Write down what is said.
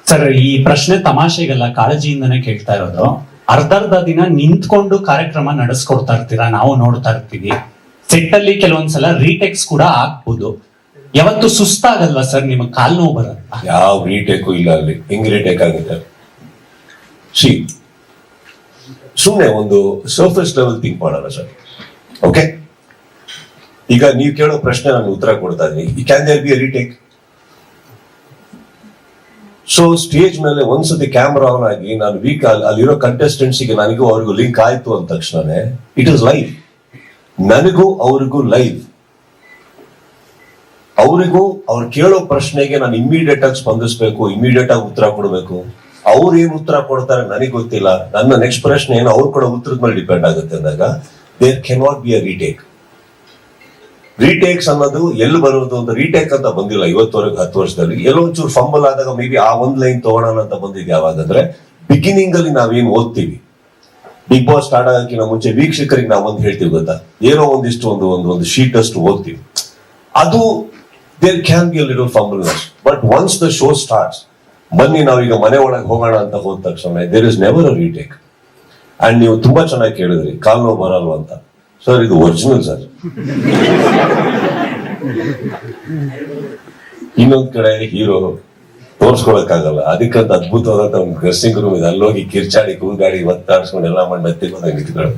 Sir, ಈ ಪ್ರಶ್ನೆ ತಮಾಷೆಗಲ್ಲ, ಕಾಳಜಿಯಿಂದನೇ ಕೇಳ್ತಾ ಇರೋದು. ಅರ್ಧರ್ಧ ದಿನ ನಿಂತ್ಕೊಂಡು ಕಾರ್ಯಕ್ರಮ ನಡೆಸ್ಕೊಡ್ತಾ ಇರ್ತೀರಾ, ನಾವು ನೋಡ್ತಾ ಇರ್ತೀವಿ. ಸೆಟ್ ಅಲ್ಲಿ ಕೆಲವೊಂದ್ಸಲ ರೀಟೇಕ್ಸ್ ಕೂಡ ಆಗ್ಬೋದು. ಯಾವತ್ತು ಸುಸ್ತಾಗಲ್ವಾ ಸರ್? ನಿಮಗೆ ಕಾಲ್ ನೋವು ಬರಲ್ಲ? ಯಾವ ರೀಟೇಕು ಇಲ್ಲ ಅಲ್ಲಿ. ಹೆಂಗ್ ರೀಟೇಕ್ ಆಗುತ್ತೆ? ಸುಮ್ಮನೆ ಒಂದು ಸರ್ಫೇಸ್ ಲೆವೆಲ್ ಥಿಂಕ್ ಮಾಡೋಣ ಸರ್. ಓಕೆ, ಈಗ ನೀವು ಕೇಳೋ ಪ್ರಶ್ನೆ ನಾನು ಉತ್ತರ ಕೊಡ್ತಾ ಇದೀನಿ. Can there be a retake? So stage ಮೇಲೆ ಒಂದ್ಸತಿ ಕ್ಯಾಮ್ರಾ ಆನ್ ಆಗಿ ನಾನು ವೀಕ್ ಅಲ್ಲಿರೋ ಕಂಟೆಸ್ಟೆಂಟ್ಸ್ ಗೆ ನನಗೂ ಅವ್ರಿಗೂ ಲಿಂಕ್ ಆಯ್ತು ಅಂದ ತಕ್ಷಣನೇ ಇಟ್ ಇಸ್ ಲೈವ್. ನನಗೂ ಅವ್ರಿಗೂ ಲೈವ್. ಅವರಿಗೂ ಅವ್ರು ಕೇಳೋ ಪ್ರಶ್ನೆಗೆ ನಾನು ಇಮಿಡಿಯೇಟ್ ಆಗಿ ಸ್ಪಂದಿಸ್ಬೇಕು, ಇಮಿಡಿಯೇಟ್ ಆಗಿ ಉತ್ತರ ಕೊಡಬೇಕು. ಅವ್ರು ಏನ್ ಉತ್ತರ ಕೊಡ್ತಾರೆ ನನಗೆ ಗೊತ್ತಿಲ್ಲ, ನನ್ನ ನೆಕ್ಸ್ಟ್ ಪ್ರಶ್ನೆ ಏನು ಅವ್ರು ಕೊಡೋ ಉತ್ತರದ ಮೇಲೆ ಡಿಪೆಂಡ್ ಆಗುತ್ತೆ ಅಂದಾಗ there can not be a retake. Retakes ಅನ್ನೋದು ಎಲ್ಲಿ ಬರೋದು ಅಂತ ರೀಟೇಕ್ ಅಂತ ಬಂದಿಲ್ಲ ಇವತ್ತವರೆಗೆ 10 ವರ್ಷದಲ್ಲಿ. ಎಲ್ಲೋ ಒಂಚೂರು ಫಂಬಲ್ ಆದಾಗ ಮೇ ಬಿ ಆ ಒಂದ್ ಲೈನ್ ತಗೊಳ್ಳೋಣ ಅಂತ ಬಂದಿದ್ದು ಯಾವಾಗಂದ್ರೆ ಬಿಗಿನಿಂಗ್ ಅಲ್ಲಿ ನಾವೇನು ಓದ್ತೀವಿ. ಬಿಗ್ ಬಾಸ್ ಸ್ಟಾರ್ಟ್ ಆಗೋಕ್ಕಿಂತ ಮುಂಚೆ ವೀಕ್ಷಕರಿಗೆ ನಾವು ಒಂದು ಹೇಳ್ತೀವಿ ಗೊತ್ತಾ, ಏನೋ ಒಂದಿಷ್ಟು ಒಂದು ಶೀಟ್ ಅಷ್ಟು ಓದ್ತೀವಿ. ಅದು there can be a little fumbleness. But once the show starts, ಬನ್ನಿ ನಾವೀಗ ಮನೆ ಒಳಗೆ ಹೋಗೋಣ ಅಂತ ಹೋದ ತಕ್ಷಣ there is never a retake. And ನೀವು ತುಂಬಾ ಚೆನ್ನಾಗಿ ಕೇಳಿದ್ರಿ ಕಾಲ್ ನೋವು ಬರಲ್ವ ಅಂತ. ಸರ್, ಇದು ಒರಿಜಿನಲ್ ಸರ್. ಇನ್ನೊಂದ್ ಕಡೆ ಹೀರೋ ತೋರ್ಸ್ಕೊಳಕ್ಕಾಗಲ್ಲ, ಅದಕ್ಕಂತ ಅದ್ಭುತವಾದಂತ ಒಂದು ಡ್ರೆಸ್ಸಿಂಗ್ ರೂಮ್ ಇದೆ. ಅಲ್ಲೋಗಿ ಕಿರ್ಚಾಡಿ ಕೂಗಾಡಿ ಒತ್ತಾಡ್ಸ್ಕೊಂಡು ಎಲ್ಲ ಮಾಡಿ ಮೆತ್ತಿಗೆ ನಿಂತ್ಕೊಳ್ಳಿ.